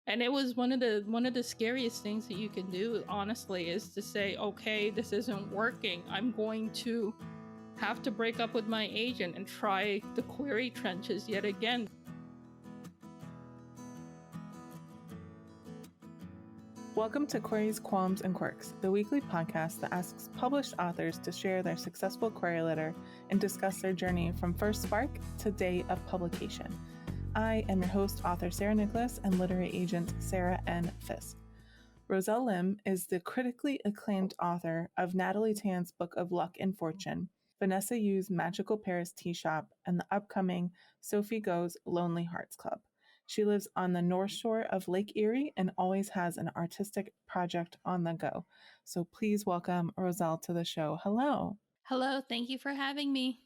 And it was one of the scariest things that you can do, honestly, is to say, okay, this isn't working. I'm going to have to break up with my agent and try the query trenches yet again. Welcome to Queries, Qualms, and Quirks, the weekly podcast that asks published authors to share their successful query letter and discuss their journey from first spark to day of publication. I am your host, author Sarah Nicolas, and literary agent Sarah N. Fisk. Roselle Lim is the critically acclaimed author of Natalie Tan's book of Luck and Fortune, Vanessa Yu's Magical Paris Tea Shop, and the upcoming Sophie Go's Lonely Hearts Club. She lives on the North Shore of Lake Erie and always has an artistic project on the go. So please welcome Roselle to the show. Hello. Hello, thank you for having me.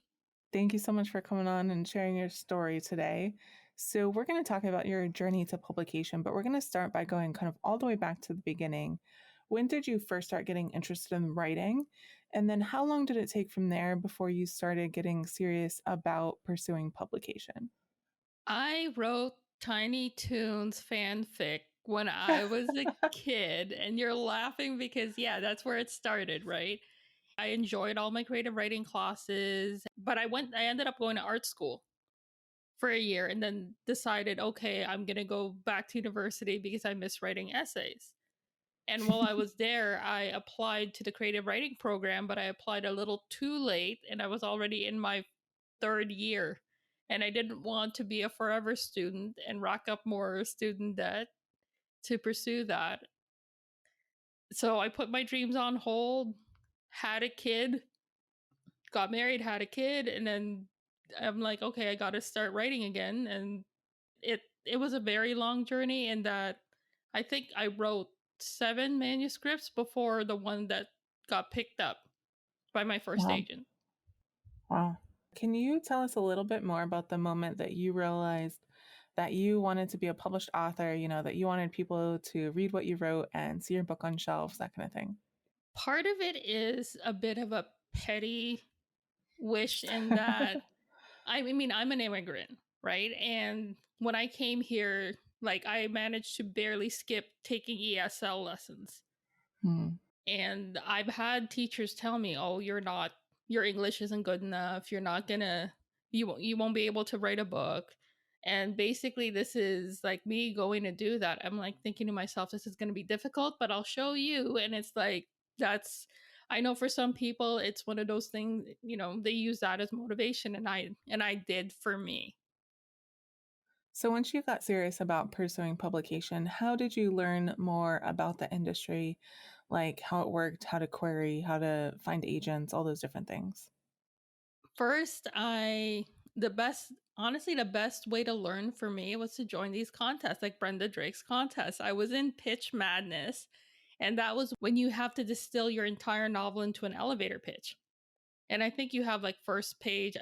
Thank you so much for coming on and sharing your story today. So we're going to talk about your journey to publication, but we're going to start by going kind of all the way back to the beginning. When did you first start getting interested in writing? And then how long did it take from there before you started getting serious about pursuing publication? I wrote Tiny Toons fanfic when I was a kid, and you're laughing because, yeah, that's where it started, right? I enjoyed all my creative writing classes, but I ended up going to art school for a year and then decided, okay, I'm going to go back to university because I miss writing essays. And while I was there, I applied to the creative writing program, but I applied a little too late and I was already in my third year. And I didn't want to be a forever student and rack up more student debt to pursue that. So I put my dreams on hold, had a kid, got married, had a kid, and then I'm like, okay, I got to start writing again. And it was a very long journey in that I think I wrote 7 manuscripts before the one that got picked up by my first Wow. agent. Wow. Can you tell us a little bit more about the moment that you realized that you wanted to be a published author, that you wanted people to read what you wrote and see your book on shelves, that kind of thing? Part of it is a bit of a petty wish in that I'm an immigrant, right? And when I came here, like I managed to barely skip taking ESL lessons. And I've had teachers tell me, "Oh, your English isn't good enough. You won't be able to write a book." And basically this is like me going to do that. I'm like thinking to myself, this is going to be difficult, but I'll show you. And it's like I know for some people it's one of those things, they use that as motivation, and I did for me. So once you got serious about pursuing publication, how did you learn more about the industry, like how it worked, how to query, how to find agents, all those different things? First, the best way to learn for me was to join these contests, like Brenda Drake's contest. I was in Pitch Madness, and that was when you have to distill your entire novel into an elevator pitch. And I think you have like a first page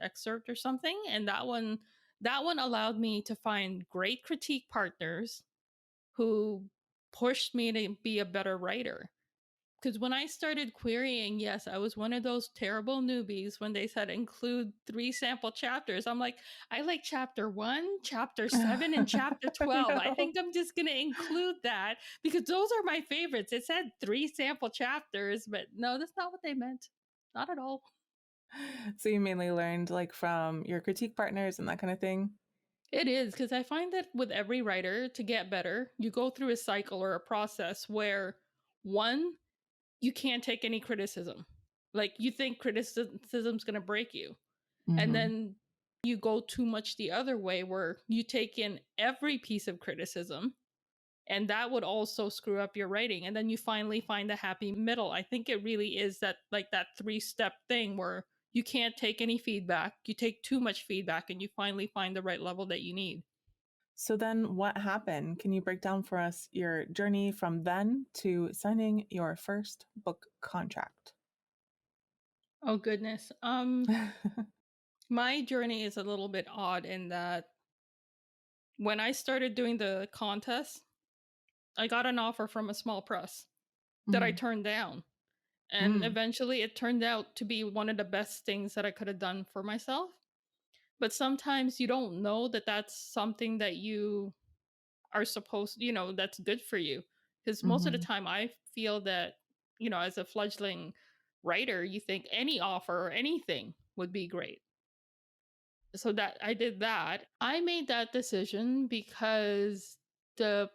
excerpt or something. And that one allowed me to find great critique partners who pushed me to be a better writer. Because when I started querying, yes, I was one of those terrible newbies when they said include 3 sample chapters. I'm like, I like chapter 1, chapter 7, and chapter 12. I No. think I'm just going to include that because those are my favorites. It said 3 sample chapters, but no, that's not what they meant. Not at all. So you mainly learned like from your critique partners and that kind of thing? It is, because I find that with every writer, to get better, you go through a cycle or a process where, one, you can't take any criticism. Like you think criticism's going to break you. And then you go too much the other way where you take in every piece of criticism, and that would also screw up your writing. And then you finally find the happy middle. I think it really is that 3-step thing where you can't take any feedback, you take too much feedback, and you finally find the right level that you need. So then what happened? Can you break down for us your journey from then to signing your first book contract? Oh goodness. My journey is a little bit odd in that when I started doing the contest, I got an offer from a small press that I turned down. And eventually it turned out to be one of the best things that I could have done for myself. But sometimes you don't know that that's something that you are supposed, that's good for you. Because most of the Mm-hmm. time I feel that, as a fledgling writer, you think any offer or anything would be great. So that I did that. I made that decision because the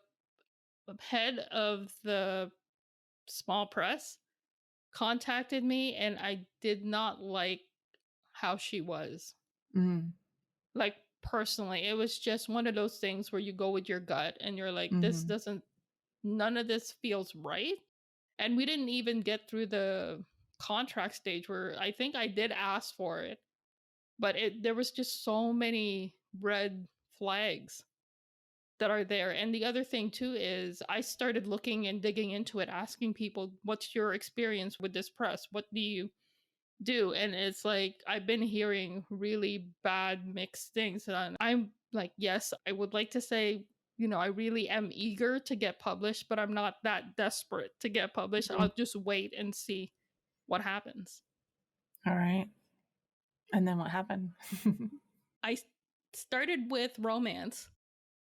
head of the small press contacted me and I did not like how she was. Mm-hmm. Like personally, it was just one of those things where you go with your gut and you're like, Mm-hmm. none of this feels right. And we didn't even get through the contract stage where I think I did ask for it, but there was just so many red flags that are there. And the other thing too is I started looking and digging into it, asking people, what's your experience with this press? What do you do? And it's like I've been hearing really bad mixed things. And I'm like, yes, I would like to say, I really am eager to get published, but I'm not that desperate to get published. Mm-hmm. I'll just wait and see what happens. All right. And then what happened? I started with romance.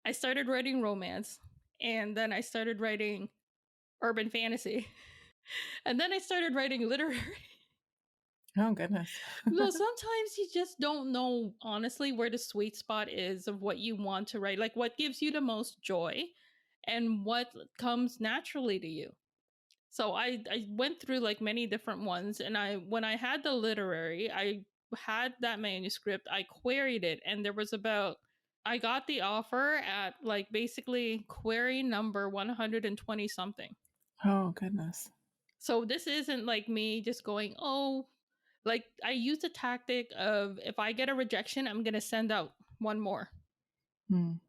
I started writing romance, and then I started writing urban fantasy. And then I started writing literary. Oh, goodness. No, sometimes you just don't know, honestly, where the sweet spot is of what you want to write, like what gives you the most joy and what comes naturally to you. So I went through like many different ones, and when I had the literary, I had that manuscript, I queried it, and there was about I got the offer at like basically query number 120 something. Oh, goodness. So this isn't like me just going, oh, like I use the tactic of if I get a rejection, I'm going to send out one more. Mm.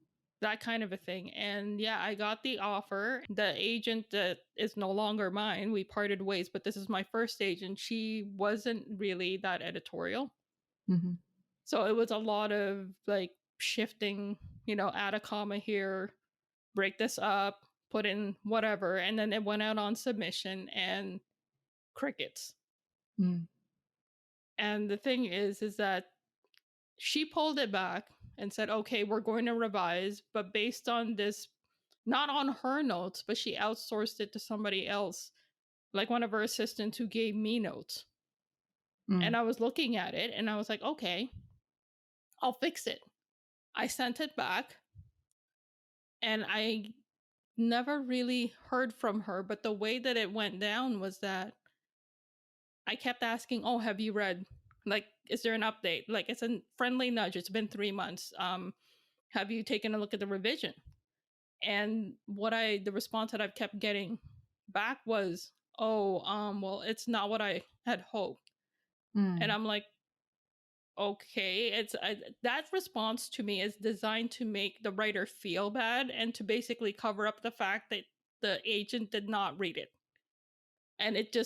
That kind of a thing. And yeah, I got the offer. The agent that is no longer mine, we parted ways, but this is my first agent. She wasn't really that editorial. Mm-hmm. So it was a lot of like shifting, add a comma here, break this up, put in whatever. And then it went out on submission and crickets. Mm. And the thing is that she pulled it back and said, okay, we're going to revise, but based on this, not on her notes, but she outsourced it to somebody else, like one of her assistants who gave me notes. Mm. And I was looking at it and I was like, okay, I'll fix it. I sent it back and I never really heard from her. But the way that it went down was that I kept asking, oh, have you read? Like, is there an update? Like, it's a friendly nudge. It's been 3 months. Have you taken a look at the revision? And the response that I've kept getting back was, oh, well, it's not what I had hoped. And Mm. I'm like, okay, that response to me is designed to make the writer feel bad and to basically cover up the fact that the agent did not read it. And it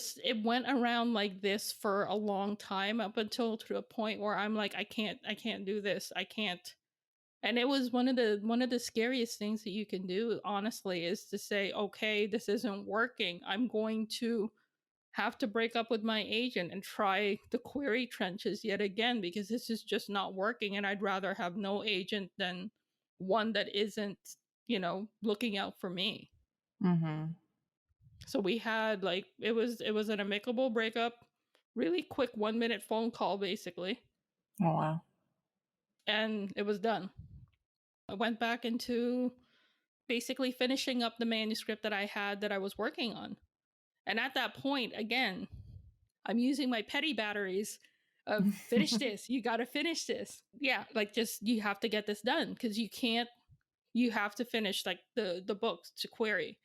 went around like this for a long time up until to a point where I'm like, I can't do this. I can't. And it was one of the scariest things that you can do, honestly, is to say, okay, this isn't working. I'm going to have to break up with my agent and try the query trenches yet again because this is just not working. And I'd rather have no agent than one that isn't, looking out for me. Mm-hmm. So we had like it was an amicable breakup, really quick 1 minute phone call basically, Oh, wow. and it was done. I went back into basically finishing up the manuscript that I had that I was working on. And at that point, again, I'm using my petty batteries of finish this, you got to finish this. Yeah, like just you have to get this done because you have to finish like the books to query.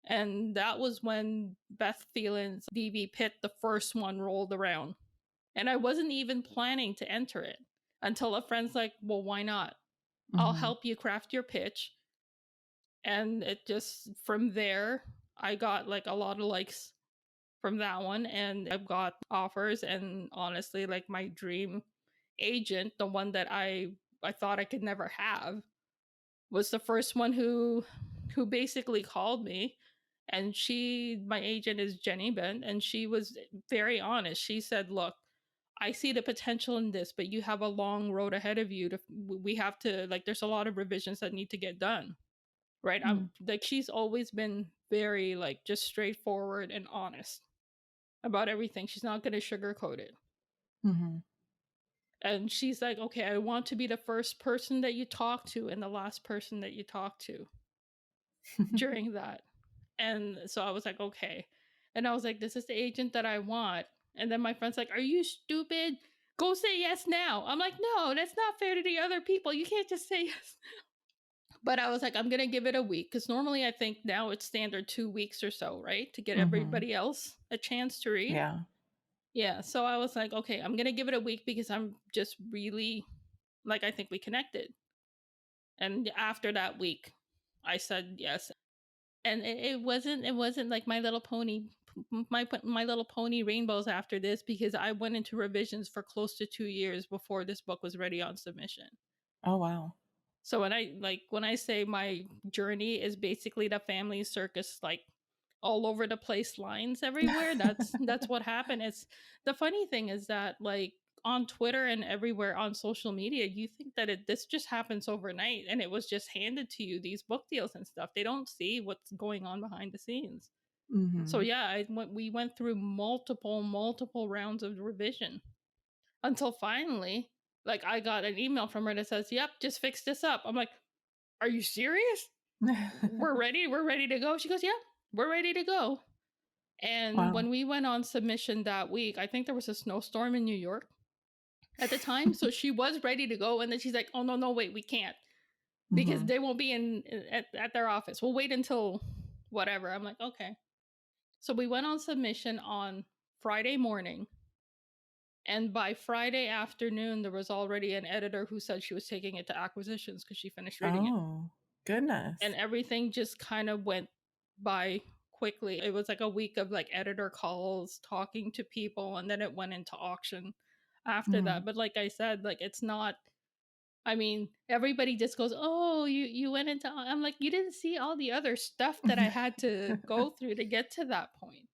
And that was when Beth Phelan's DV Pit, the first one, rolled around. And I wasn't even planning to enter it until a friend's like, well, why not? I'll Mm-hmm. help you craft your pitch. And it just, from there, I got like a lot of likes from that one. And I've got offers. And honestly, like my dream agent, the one that I thought I could never have, was the first one who basically called me. And my agent is Jenny Bent, and she was very honest. She said, look, I see the potential in this, but you have a long road ahead of you. We have to, like, there's a lot of revisions that need to get done. right? I'm like, she's always been very like just straightforward and honest about everything. She's not going to sugarcoat it. Mm-hmm. And she's like, okay, I want to be the first person that you talk to and the last person that you talk to during that. And so I was like, okay. And I was like, this is the agent that I want. And then my friend's like, are you stupid? Go say yes now. I'm like, no, that's not fair to the other people. You can't just say yes. But I was like, I'm going to give it a week. Because normally I think now it's standard 2 weeks or so, right? To get everybody else a chance to read. Yeah. Yeah. So I was like, okay, I'm going to give it a week because I'm just really like, I think we connected. And after that week, I said yes. And it wasn't like My Little Pony, my Little Pony rainbows after this, because I went into revisions for close to 2 years before this book was ready on submission. Oh, wow. So when I say my journey is basically the family circus, like all over the place, lines everywhere, that's what happened. It's the funny thing is that like on Twitter and everywhere on social media, you think that this just happens overnight and it was just handed to you, these book deals and stuff. They don't see what's going on behind the scenes. So yeah, we went through multiple rounds of revision until finally, like I got an email from her that says, "Yep, just fix this up." I'm like, "Are you serious? We're ready to go." She goes, "Yeah, we're ready to go." And Wow. when we went on submission that week, I think there was a snowstorm in New York at the time, so she was ready to go, and then she's like, "Oh no, wait, we can't because they won't be at their office. We'll wait until whatever." I'm like, "Okay." So we went on submission on Friday morning. And by Friday afternoon, there was already an editor who said she was taking it to acquisitions because she finished reading it. Oh, goodness. And everything just kind of went by quickly. It was like a week of like editor calls, talking to people, and then it went into auction after that. But like I said, like it's not, I mean, everybody just goes, "Oh, you went into," I'm like, you didn't see all the other stuff that I had to go through to get to that point.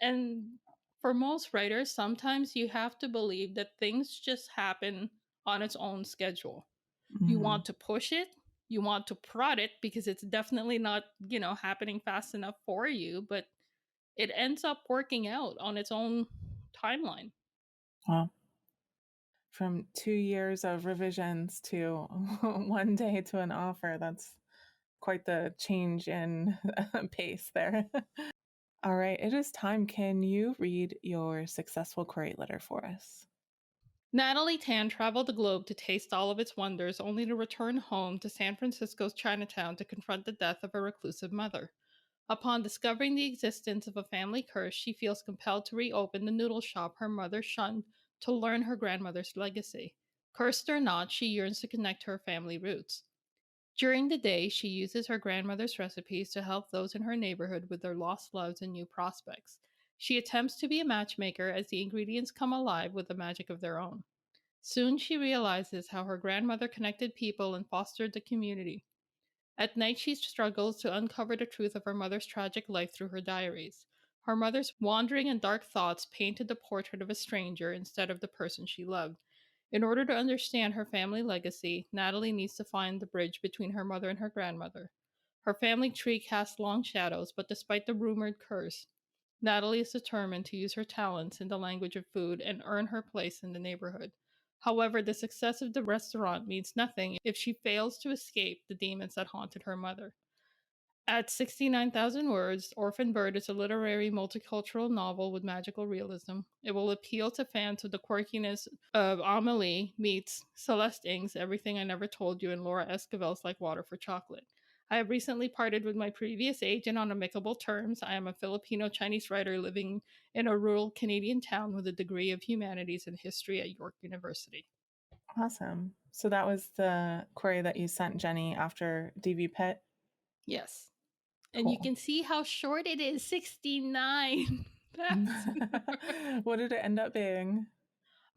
And for most writers, sometimes you have to believe that things just happen on its own schedule. You want to push it, you want to prod it because it's definitely not, happening fast enough for you, but it ends up working out on its own timeline. Well, from 2 years of revisions to one day to an offer, that's quite the change in pace there. All right, it is time. Can you read your successful query letter for us? Natalie Tan traveled the globe to taste all of its wonders, only to return home to San Francisco's Chinatown to confront the death of her reclusive mother. Upon discovering the existence of a family curse, she feels compelled to reopen the noodle shop her mother shunned to learn her grandmother's legacy. Cursed or not, she yearns to connect to her family roots. During the day, she uses her grandmother's recipes to help those in her neighborhood with their lost loves and new prospects. She attempts to be a matchmaker as the ingredients come alive with a magic of their own. Soon she realizes how her grandmother connected people and fostered the community. At night, she struggles to uncover the truth of her mother's tragic life through her diaries. Her mother's wandering and dark thoughts painted the portrait of a stranger instead of the person she loved. In order to understand her family legacy, Natalie needs to find the bridge between her mother and her grandmother. Her family tree casts long shadows, but despite the rumored curse, Natalie is determined to use her talents in the language of food and earn her place in the neighborhood. However, the success of the restaurant means nothing if she fails to escape the demons that haunted her mother. At 69,000 words, Orphan Bird is a literary multicultural novel with magical realism. It will appeal to fans of the quirkiness of Amelie meets Celeste Ng's Everything I Never Told You and Laura Esquivel's Like Water for Chocolate. I have recently parted with my previous agent on amicable terms. I am a Filipino Chinese writer living in a rural Canadian town with a degree of humanities and history at York University. Awesome. So that was the query that you sent Jenny after DV Pit? Yes. Cool. And you can see how short it is, 69. What did it end up being?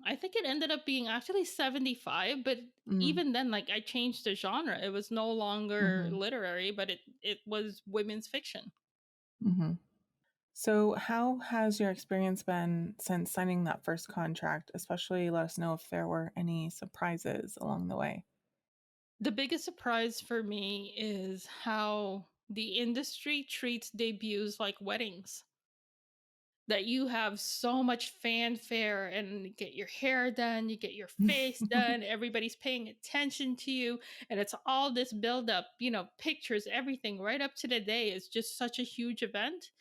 I think it ended up being actually 75, but even then, like I changed the genre. It was no longer literary, but it was women's fiction. So how has your experience been since signing that first contract? Especially let us know if there were any surprises along the way. The biggest surprise for me is how the industry treats debuts like weddings. That you have so much fanfare and you get your hair done, you get your face done, everybody's paying attention to you, and it's all this build up, pictures, everything right up to the day is just such a huge event.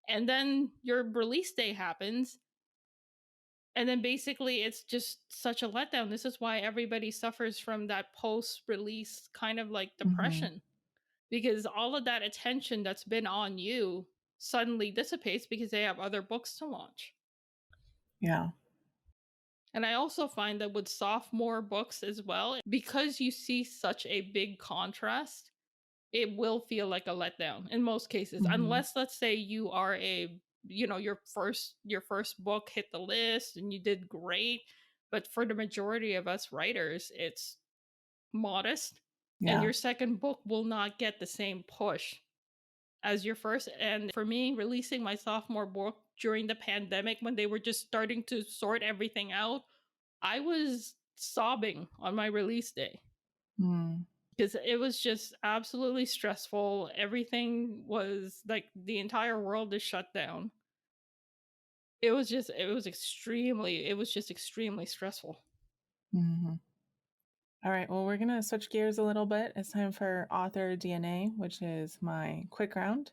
And then your release day happens, and then basically it's just such a letdown. This is why everybody suffers from that post release kind of like Hmm. depression, because all of that attention that's been on you suddenly dissipates because they have other books to launch. Yeah. And I also find that with sophomore books as well, because you see such a big contrast, it will feel like a letdown in most cases. Hmm. Unless let's say you are your first book hit the list and you did great, but for the majority of us writers, it's modest and Yeah. your second book will not get the same push as your first. And for me, releasing my sophomore book during the pandemic when they were just starting to sort everything out, I was sobbing on my release day Mm. because it was just absolutely stressful. Everything was like the entire world is shut down. It was just extremely stressful. Hmm. All right. Well, we're going to switch gears a little bit. It's time for author DNA, which is my quick round.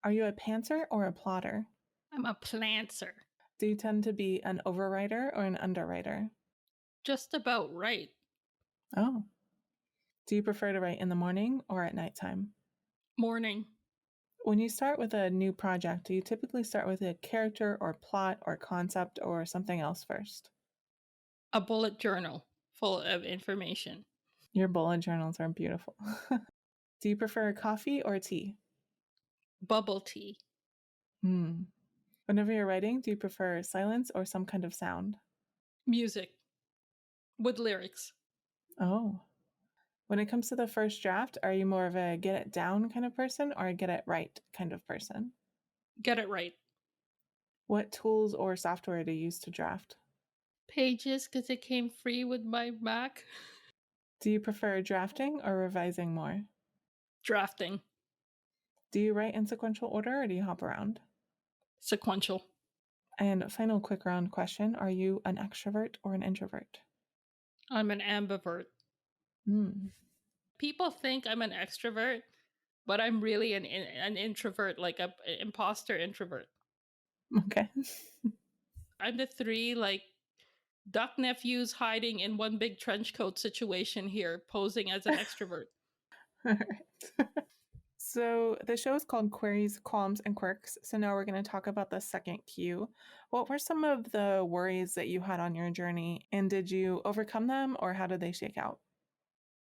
Are you a pantser or a plotter? I'm a planter. Do you tend to be an overwriter or an underwriter? Just about right. Oh. Do you prefer to write in the morning or at nighttime? Morning. When you start with a new project, do you typically start with a character or plot or concept or something else first? A bullet journal full of information. Your bullet journals are beautiful. Do you prefer coffee or tea? Bubble tea. Hmm. Whenever you're writing, do you prefer silence or some kind of sound? Music with lyrics. Oh. When it comes to the first draft, are you more of a get it down kind of person or a get it right kind of person? Get it right. What tools or software do you use to draft? Pages because it came free with my Mac. Do you prefer drafting or revising more? Drafting. Do you write in sequential order or do you hop around? Sequential. And final quick round question, are you an extrovert or an introvert? I'm an ambivert. Hmm. People think I'm an extrovert, but I'm really an introvert, like a imposter introvert. Okay. I'm the three like duck nephews hiding in one big trench coat situation here, posing as an extrovert. All right. So the show is called Queries, Qualms, and Quirks. So now we're going to talk about the second Q. What were some of the worries that you had on your journey, and did you overcome them, or how did they shake out?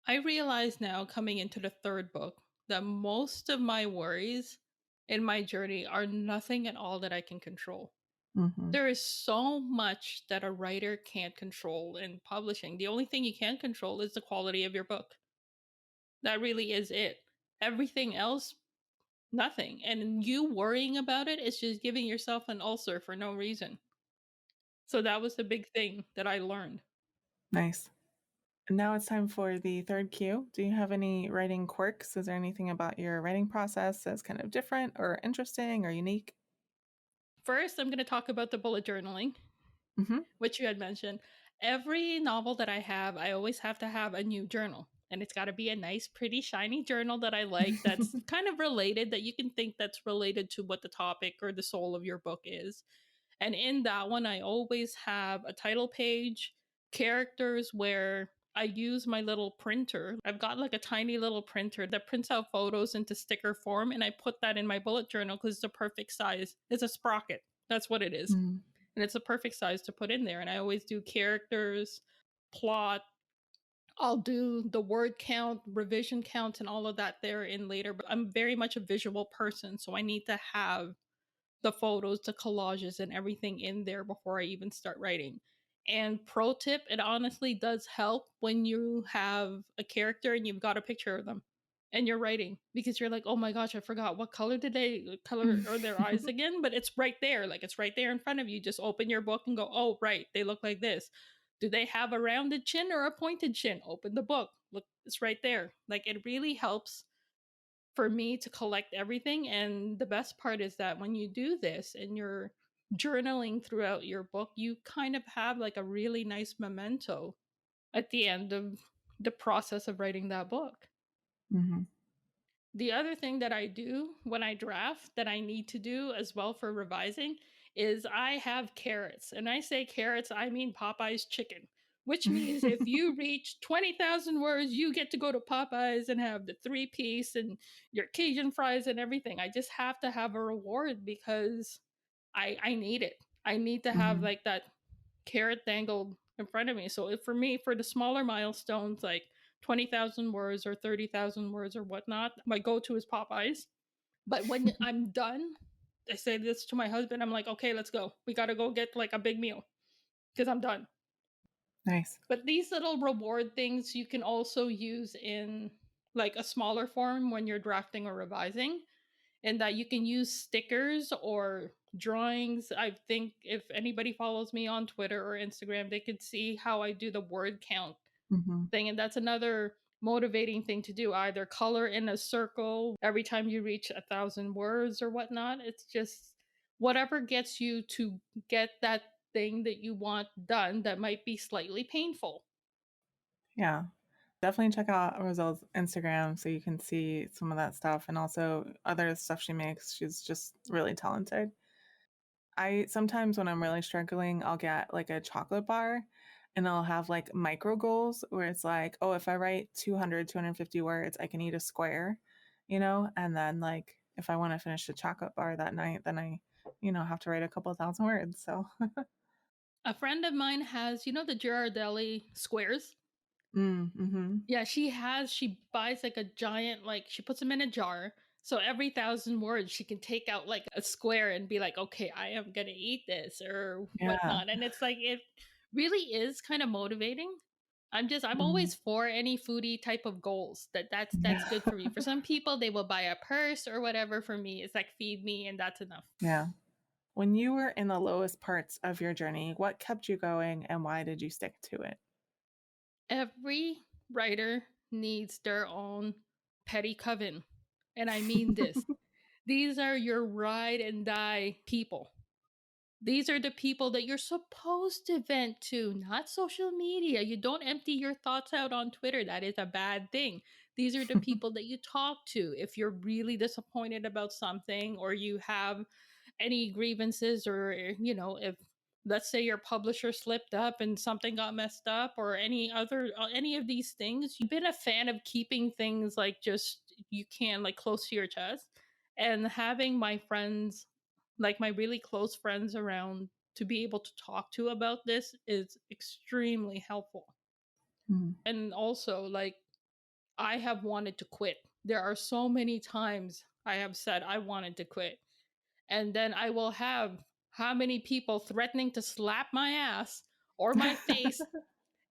I realize now, coming into the third book, that most of my worries in my journey are nothing at all that I can control. Mm-hmm. There is so much that a writer can't control in publishing. The only thing you can control is the quality of your book. That really is it. Everything else, nothing. And you worrying about it is just giving yourself an ulcer for no reason. So that was the big thing that I learned. Nice. Now it's time for the third Q. Do you have any writing quirks? Is there anything about your writing process that's kind of different or interesting or unique? First, I'm going to talk about the bullet journaling, Mm-hmm. which you had mentioned. Every novel that I have, I always have to have a new journal. And it's got to be a nice, pretty, shiny journal that I like, that's kind of related, that you can think that's related to what the topic or the soul of your book is. And in that one, I always have a title page, characters where I use my little printer. I've got like a tiny little printer that prints out photos into sticker form, and I put that in my bullet journal because it's the perfect size. It's a sprocket. That's what it is. Mm. And it's a perfect size to put in there. And I always do characters, plot. I'll do the word count, revision count, and all of that there in later. But I'm very much a visual person, so I need to have the photos, the collages, and everything in there before I even start writing. And pro tip, it honestly does help when you have a character and you've got a picture of them and you're writing, because you're like, oh my gosh, I forgot what color did they color or their eyes again, but it's right there. Like it's right there in front of you. Just open your book and go, oh, right, they look like this. Do they have a rounded chin or a pointed chin? Open the book. Look, it's right there. Like, it really helps for me to collect everything. And the best part is that when you do this and you're journaling throughout your book, you kind of have like a really nice memento at the end of the process of writing that book. Mm-hmm. The other thing that I do when I draft that I need to do as well for revising is I have carrots. And I say carrots, I mean Popeye's chicken, which means if you reach 20,000 words, you get to go to Popeye's and have the 3-piece and your Cajun fries and everything. I just have to have a reward because I need it. I need to have Mm-hmm. like that carrot dangled in front of me. So if for me, for the smaller milestones like 20,000 words or 30,000 words or whatnot, my go-to is Popeyes. But when I'm done, I say this to my husband, I'm like, okay, let's go. We got to go get like a big meal because I'm done. Nice. But these little reward things you can also use in like a smaller form when you're drafting or revising, and that you can use stickers or drawings. I think if anybody follows me on Twitter or Instagram, they could see how I do the word count Mm-hmm. thing. And that's another motivating thing to do, either color in a circle every time you reach 1,000 words or whatnot. It's just whatever gets you to get that thing that you want done that might be slightly painful. Yeah. Definitely check out Roselle's Instagram so you can see some of that stuff and also other stuff she makes. She's just really talented. I sometimes when I'm really struggling, I'll get like a chocolate bar and I'll have like micro goals where it's like, oh, if I write 200, 250 words, I can eat a square, And then like if I want to finish the chocolate bar that night, then I, have to write a couple thousand words. So, A friend of mine has, the Girardelli squares. mm-hmm. Yeah, she buys like a giant, like she puts them in a jar. So every 1,000 words, she can take out like a square and be like, okay, I am going to eat this or Yeah. whatnot. And it's like, it really is kind of motivating. I'm Mhm. always for any foodie type of goals that's Yeah. good for me. For some people, they will buy a purse or whatever. For me, it's like feed me and that's enough. Yeah. When you were in the lowest parts of your journey, what kept you going and why did you stick to it? Every writer needs their own petty coven. And I mean this. These are your ride and die people. These are the people that you're supposed to vent to, not social media. You don't empty your thoughts out on Twitter. That is a bad thing. These are the people that you talk to if you're really disappointed about something or you have any grievances, or if, let's say, your publisher slipped up and something got messed up, or any of these things. You've been a fan of keeping things like just you can like close to your chest, and having my friends, like my really close friends around, to be able to talk to about this is extremely helpful. Mhm. And also, like, I have wanted to quit. There are so many times I have said I wanted to quit, and then I will have how many people threatening to slap my ass or my face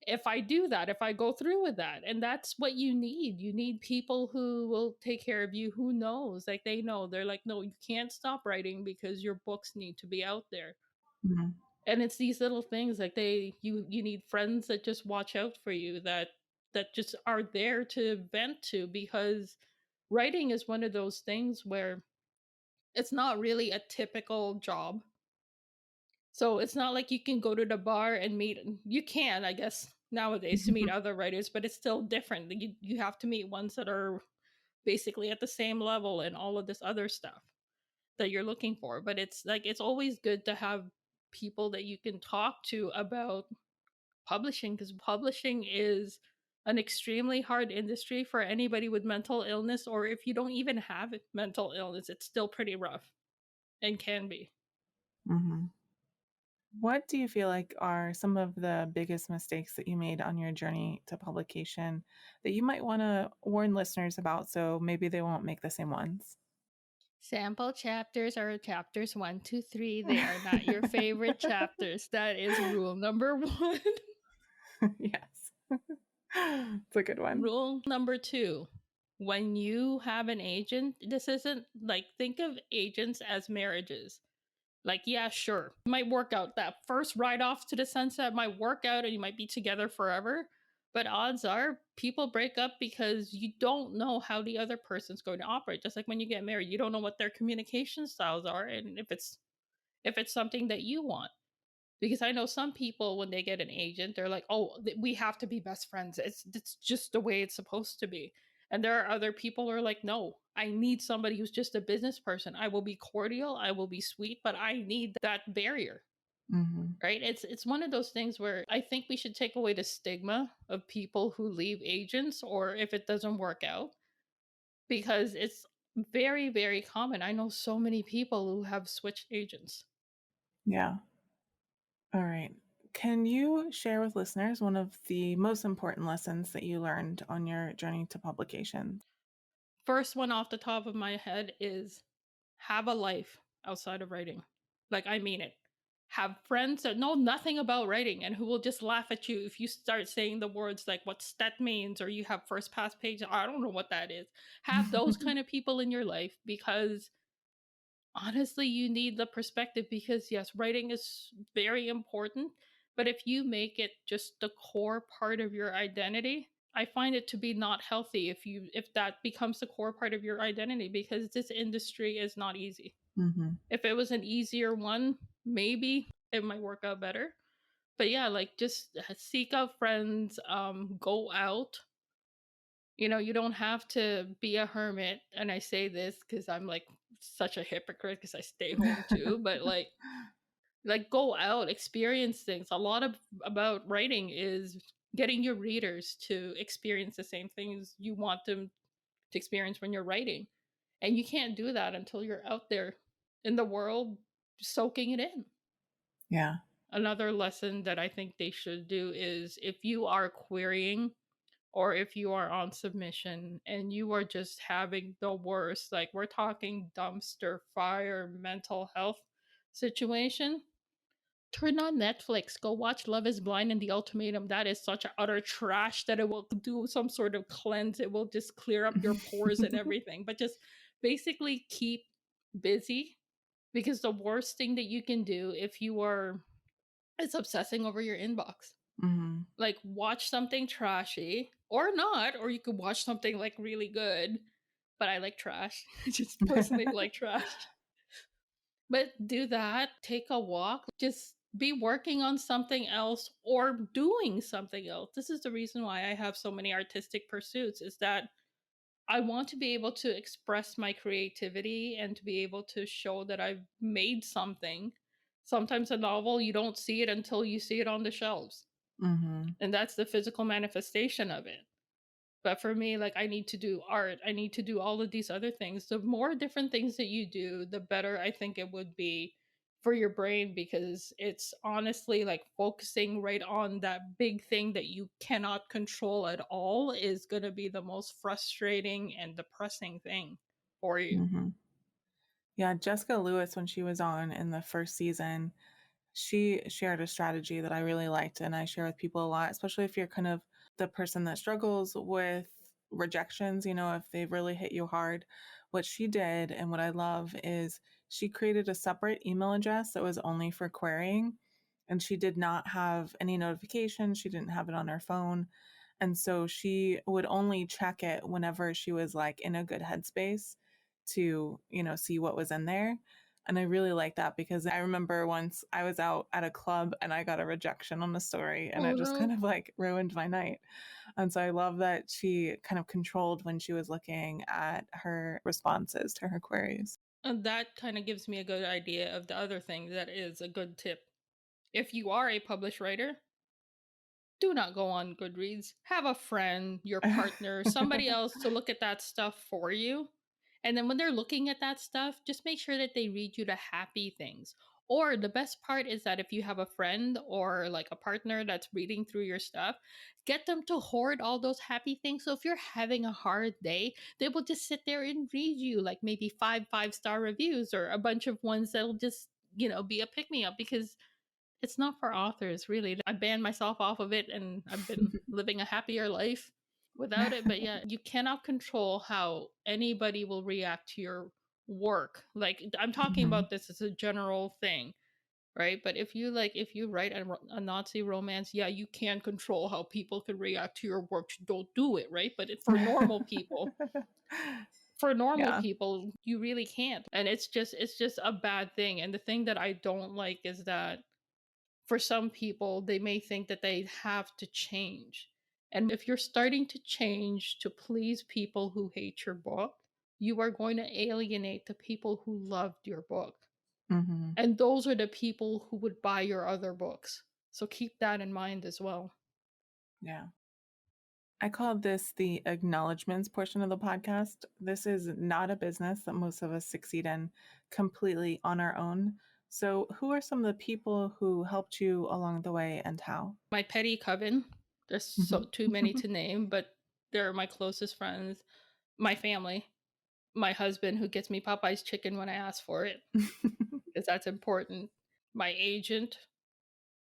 if I do that, if I go through with that. And that's what you need. You need people who will take care of you, who knows, like they know. They're like, no, you can't stop writing because your books need to be out there. Mhm. And it's these little things, like you need friends that just watch out for you, that just are there to vent to, because writing is one of those things where it's not really a typical job. So it's not like you can go to the bar and meet. You can, I guess, nowadays to meet other writers, but it's still different. You have to meet ones that are basically at the same level and all of this other stuff that you're looking for. But it's like it's always good to have people that you can talk to about publishing, because publishing is an extremely hard industry for anybody with mental illness, or if you don't even have mental illness, it's still pretty rough and can be. Mhm. What do you feel like are some of the biggest mistakes that you made on your journey to publication that you might want to warn listeners about so maybe they won't make the same ones? Sample chapters are chapters 1, 2, 3. They are not your favorite chapters. That is rule number one. Yes. It's a good one. Rule number two, when you have an agent, this isn't like, think of agents as marriages. Like, yeah, sure. It might work out. That first ride off to the sunset might work out and you might be together forever. But odds are people break up because you don't know how the other person's going to operate. Just like when you get married, you don't know what their communication styles are and if it's something that you want. Because I know some people when they get an agent, they're like, "Oh, we have to be best friends. It's just the way it's supposed to be." And there are other people who are like, "No, I need somebody who's just a business person. I will be cordial, I will be sweet, but I need that barrier." Hmm. Right? It's one of those things where I think we should take away the stigma of people who leave agents or if it doesn't work out because it's very very common. I know so many people who have switched agents. Yeah. All right. Can you share with listeners one of the most important lessons that you learned on your journey to publication? First one off the top of my head is have a life outside of writing. Like, I mean it. Have friends that know nothing about writing and who will just laugh at you if you start saying the words like what's that means or you have first pass page. I don't know what that is. Have those kind of people in your life because honestly, you need the perspective because yes, writing is very important. But if you make it just the core part of your identity, I find it to be not healthy if that becomes the core part of your identity because this industry is not easy. Hmm. If it was an easier one, maybe it might work out better. But yeah, like just seek out friends, go out. You don't have to be a hermit. And I say this because I'm like such a hypocrite because I stay home too. But like go out, experience things. A lot of about writing is getting your readers to experience the same things you want them to experience when you're writing. And you can't do that until you're out there in the world soaking it in. Yeah. Another lesson that I think they should do is if you are querying or if you are on submission and you are just having the worst, like we're talking dumpster fire mental health situation, turn on Netflix, go watch Love is Blind and The Ultimatum. That is such utter trash that it will do some sort of cleanse. It will just clear up your pores and everything. But just basically keep busy because the worst thing that you can do if you are is obsessing over your inbox. Hmm. Like watch something trashy or not, or you could watch something like really good. But I like trash. I just personally like trash. But do that, take a walk, just be working on something else or doing something else. This is the reason why I have so many artistic pursuits is that I want to be able to express my creativity and to be able to show that I've made something. Sometimes a novel, you don't see it until you see it on the shelves. Hmm. And that's the physical manifestation of it. But for me, like I need to do art, I need to do all of these other things. The more different things that you do, the better I think it would be for your brain because it's honestly like focusing right on that big thing that you cannot control at all is going to be the most frustrating and depressing thing for you. Hmm. Yeah, Jessica Lewis, when she was on in the first season, she shared a strategy that I really liked and I share with people a lot, especially if you're kind of the person that struggles with rejections, if they've really hit you hard. What she did and what I love is she created a separate email address that was only for querying. And she did not have any notifications. She didn't have it on her phone. And so she would only check it whenever she was like in a good headspace to, see what was in there. And I really like that because I remember once I was out at a club and I got a rejection on the story and Oh it just no. kind of like ruined my night. And so I love that she kind of controlled when she was looking at her responses to her queries. And that kind of gives me a good idea of the other thing that is a good tip. If you are a published writer, do not go on Goodreads. Have a friend, your partner, somebody else to look at that stuff for you. And then when they're looking at that stuff, just make sure that they read you the happy things. Or the best part is that if you have a friend or like a partner that's reading through your stuff, get them to hoard all those happy things. So if you're having a hard day, they will just sit there and read you like maybe five-star reviews or a bunch of ones that'll just, be a pick me up because it's not for authors, really. I banned myself off of it and I've been living a happier life without it. But yeah, you cannot control how anybody will react to your work. Like, I'm talking Mhm. about this as a general thing, right? But if you write a Nazi romance, yeah, you can control how people can react to your work. Don't do it, right? But for normal Yeah. people, you really can't. And it's just a bad thing. And the thing that I don't like is that for some people, they may think that they have to change. And if you're starting to change to please people who hate your book, you are going to alienate the people who loved your book. Mhm. And those are the people who would buy your other books. So keep that in mind as well. Yeah. I call this the acknowledgments portion of the podcast. This is not a business that most of us succeed in completely on our own. So, who are some of the people who helped you along the way and how? My petty coven, there's so Mhm. too many to name, but they're my closest friends, my family, my husband who gets me Popeye's chicken when I ask for it, because that's important. My agent,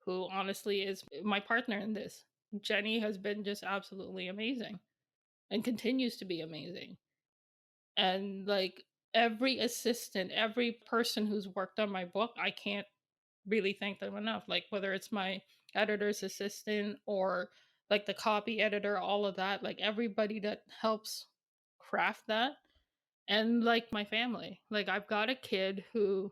who honestly is my partner in this. Jenny has been just absolutely amazing and continues to be amazing. And like every assistant, every person who's worked on my book, I can't really thank them enough. Like whether it's my editor's assistant or like the copy editor, all of that, like everybody that helps craft that. And like my family, like I've got a kid who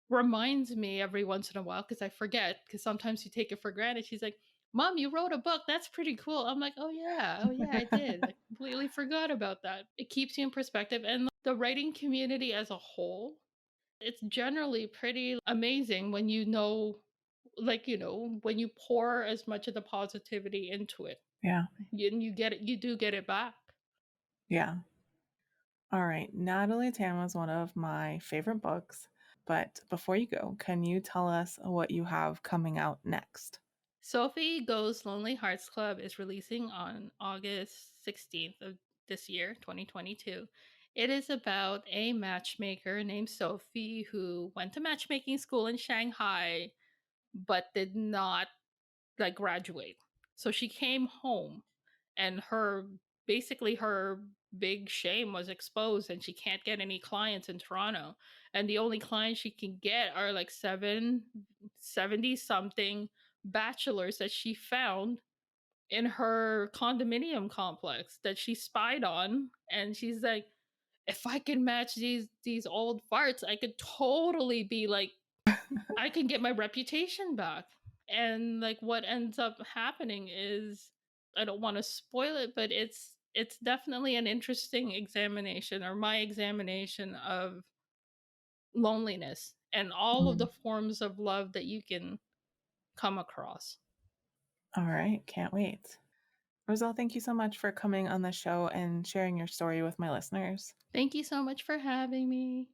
reminds me every once in a while because I forget, because sometimes you take it for granted. She's like, Mom, you wrote a book. That's pretty cool. I'm like, oh yeah, I did. I completely forgot about that. It keeps you in perspective. And the writing community as a whole, it's generally pretty amazing when when you pour as much of the positivity into it. Yeah. You get it, you do get it back. Yeah. All right. Natalie Tam was one of my favorite books. But before you go, can you tell us what you have coming out next? Sophie Goes Lonely Hearts Club is releasing on August 16th of this year, 2022. It is about a matchmaker named Sophie who went to matchmaking school in Shanghai but did not like graduate. So she came home and her big shame was exposed and she can't get any clients in Toronto. And the only clients she can get are like 70 something bachelors that she found in her condominium complex that she spied on. And she's like, if I can match these old farts, I could totally be like, I can get my reputation back. And like what ends up happening is, I don't want to spoil it, but it's definitely an interesting examination, or my examination of loneliness and all of Mhm. the forms of love that you can come across. All right. Can't wait. Roselle, thank you so much for coming on the show and sharing your story with my listeners. Thank you so much for having me.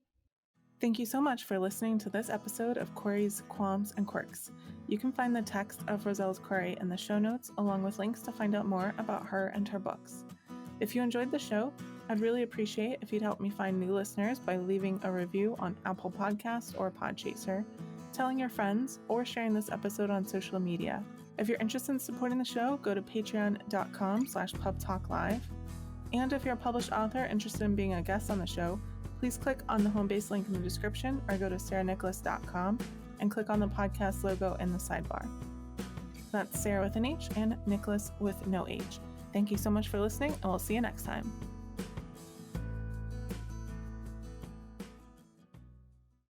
Thank you so much for listening to this episode of Corey's Qualms and Quirks. You can find the text of Roselle's query in the show notes, along with links to find out more about her and her books. If you enjoyed the show, I'd really appreciate if you'd help me find new listeners by leaving a review on Apple Podcasts or Podchaser, telling your friends, or sharing this episode on social media. If you're interested in supporting the show, go to patreon.com/pubtalklive. And if you're a published author interested in being a guest on the show, please click on the home base link in the description or go to sarahnicolas.com and click on the podcast logo in the sidebar. That's Sarah with an H and Nicolas with no H. Thank you so much for listening, and we'll see you next time.